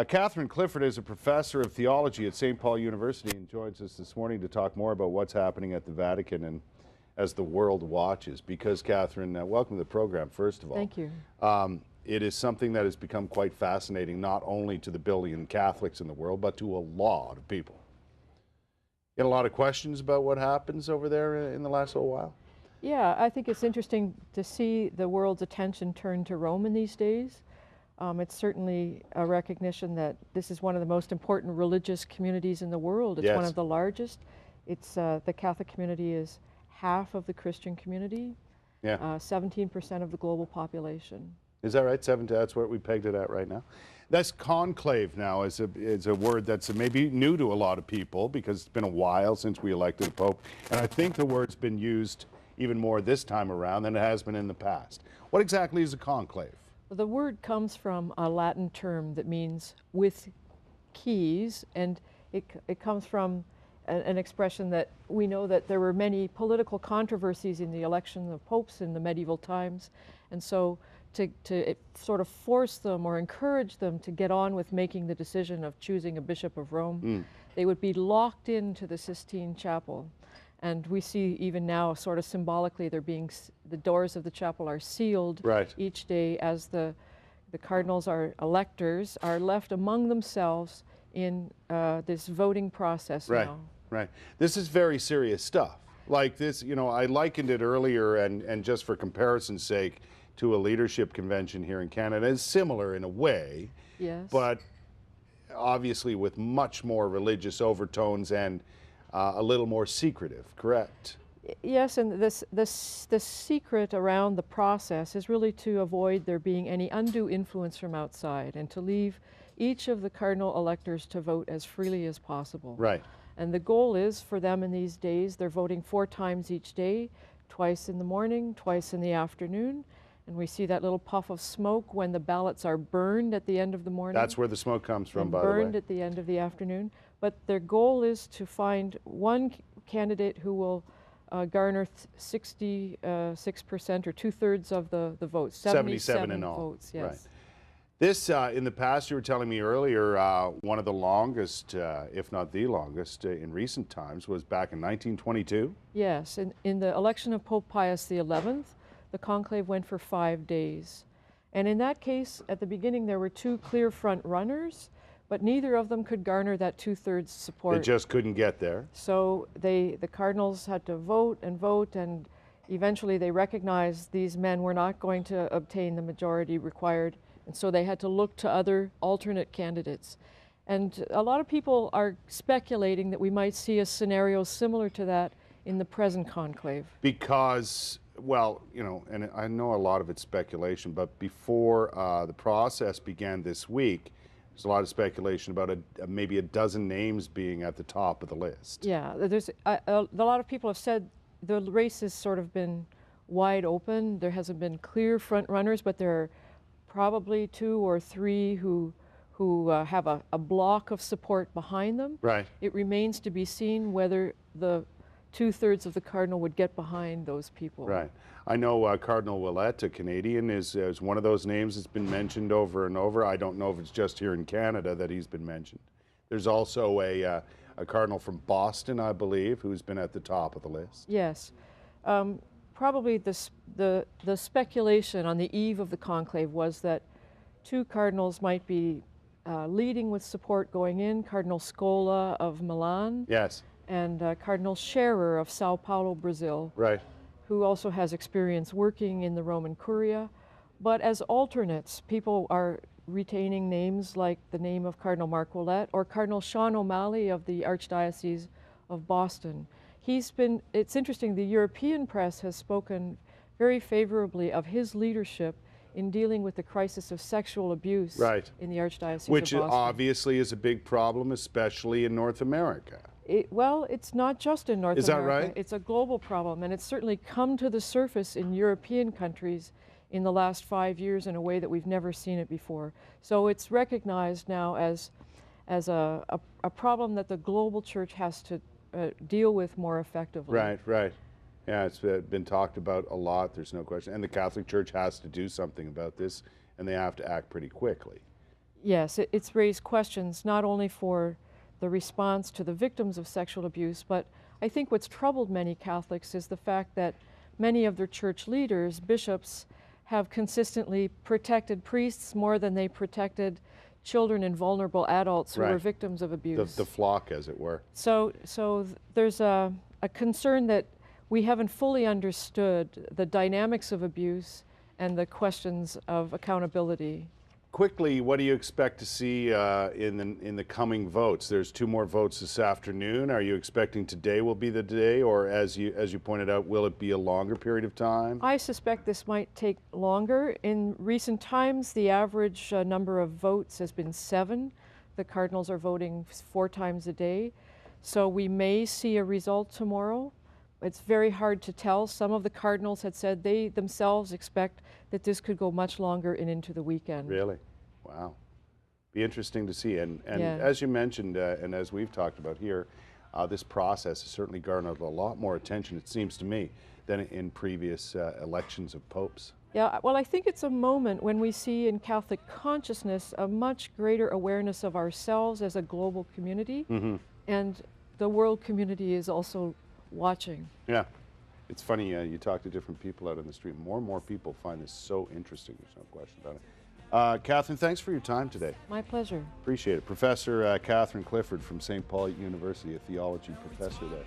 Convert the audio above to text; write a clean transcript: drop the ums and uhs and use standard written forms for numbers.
Catherine Clifford is a professor of theology at St. Paul University and joins us this morning to talk more about what's happening at the Vatican and as the world watches. Because, Catherine, welcome to the program, first of all. Thank you. It is something that has become quite fascinating, not only to the billion Catholics in the world, but to a lot of people. Get a lot of questions about what happens over there in the last little while? Yeah, I think it's interesting to see the world's attention turn to Rome in these days. It's certainly a recognition that this is one of the most important religious communities in the world. It's Yes. one of the largest. It's the Catholic community is half of the Christian community, Yeah. 17% of the global population. Is that right? 70, that's what we pegged it at right now. That's conclave now is a word that's maybe new to a lot of people because it's been a while since we elected a pope. And I think the word's been used even more this time around than it has been in the past. What exactly is a conclave? The word comes from a Latin term that means with keys, and it comes from an expression that we know that there were many political controversies in the election of popes in the medieval times, and so to sort of force them or encourage them to get on with making the decision of choosing a Bishop of Rome, they would be locked into the Sistine Chapel. And we see even now, sort of symbolically, the doors of the chapel are sealed each day as the cardinals are electors are left among themselves in this voting process now. Right. This is very serious stuff. Like this, you know, I likened it earlier, and just for comparison's sake, to a leadership convention here in Canada. It's similar in a way, Yes. but obviously with much more religious overtones and a little more secretive, correct? Yes, and the secret around the process is really to avoid there being any undue influence from outside and to leave each of the cardinal electors to vote as freely as possible. Right. And the goal is for them in these days, they're voting 4 times each day, twice in the morning, twice in the afternoon. And we see that little puff of smoke when the ballots are burned at the end of the morning. That's where the smoke comes from, by the way. Burned at the end of the afternoon. But their goal is to find one candidate who will garner 66% or 2/3 of the votes. 77 in all. Votes, yes. Right. This, in the past, you were telling me earlier, one of the longest, if not the longest, in recent times was back in 1922? Yes, in the election of Pope Pius XI, the conclave went for 5 days. And in that case, at the beginning, there were 2 clear front runners, but neither of them could garner that 2/3 support. They just couldn't get there. So the cardinals had to vote, and eventually they recognized these men were not going to obtain the majority required, and so they had to look to other alternate candidates. And a lot of people are speculating that we might see a scenario similar to that in the present conclave. Because, well, you know, and I know a lot of it's speculation, but before the process began this week, there's a lot of speculation about maybe a dozen names being at the top of the list. Yeah, there's a lot of people have said the race has sort of been wide open. There hasn't been clear front runners, but there are probably 2 or 3 who have a block of support behind them. Right. It remains to be seen whether the 2/3 of the cardinal would get behind those people. Right. I know Cardinal Ouellet, a Canadian, is one of those names that's been mentioned over and over. I don't know if it's just here in Canada that he's been mentioned. There's also a cardinal from Boston, I believe, who's been at the top of the list. Yes. Probably the speculation on the eve of the conclave was that 2 cardinals might be leading with support going in, Cardinal Scola of Milan. Yes. And Cardinal Scherer of Sao Paulo, Brazil, Right. who also has experience working in the Roman Curia. But as alternates, people are retaining names like the name of Cardinal Mark Ouellet or Cardinal Sean O'Malley of the Archdiocese of Boston. It's interesting, the European press has spoken very favorably of his leadership in dealing with the crisis of sexual abuse in the Archdiocese of Boston. Which obviously is a big problem, especially in North America. Well, it's not just in North America. Is that right? It's a global problem, and it's certainly come to the surface in European countries in the last 5 years in a way that we've never seen it before. So it's recognized now as a problem that the global church has to deal with more effectively. Right. Yeah, it's been talked about a lot, there's no question. And the Catholic Church has to do something about this, and they have to act pretty quickly. Yes, it's raised questions not only for the response to the victims of sexual abuse, but I think what's troubled many Catholics is the fact that many of their church leaders, bishops, have consistently protected priests more than they protected children and vulnerable adults who were Right. victims of abuse. The flock, as it were. There's a concern that we haven't fully understood the dynamics of abuse and the questions of accountability. Quickly, what do you expect to see in the coming votes? There's 2 more votes this afternoon. Are you expecting today will be the day, or as you pointed out, will it be a longer period of time? I suspect this might take longer. In recent times, the average number of votes has been 7. The Cardinals are voting 4 times a day. So we may see a result tomorrow. It's very hard to tell. Some of the Cardinals had said they themselves expect that this could go much longer and into the weekend. Really? Wow. Be interesting to see. And Yeah. as you mentioned, and as we've talked about here, this process has certainly garnered a lot more attention, it seems to me, than in previous elections of popes. Yeah, well, I think it's a moment when we see in Catholic consciousness a much greater awareness of ourselves as a global community, and the world community is also watching. Yeah. It's funny, you talk to different people out on the street. More and more people find this so interesting. There's no question about it. Catherine, thanks for your time today. My pleasure. Appreciate it. Professor Catherine Clifford from St. Paul University, a theology professor there.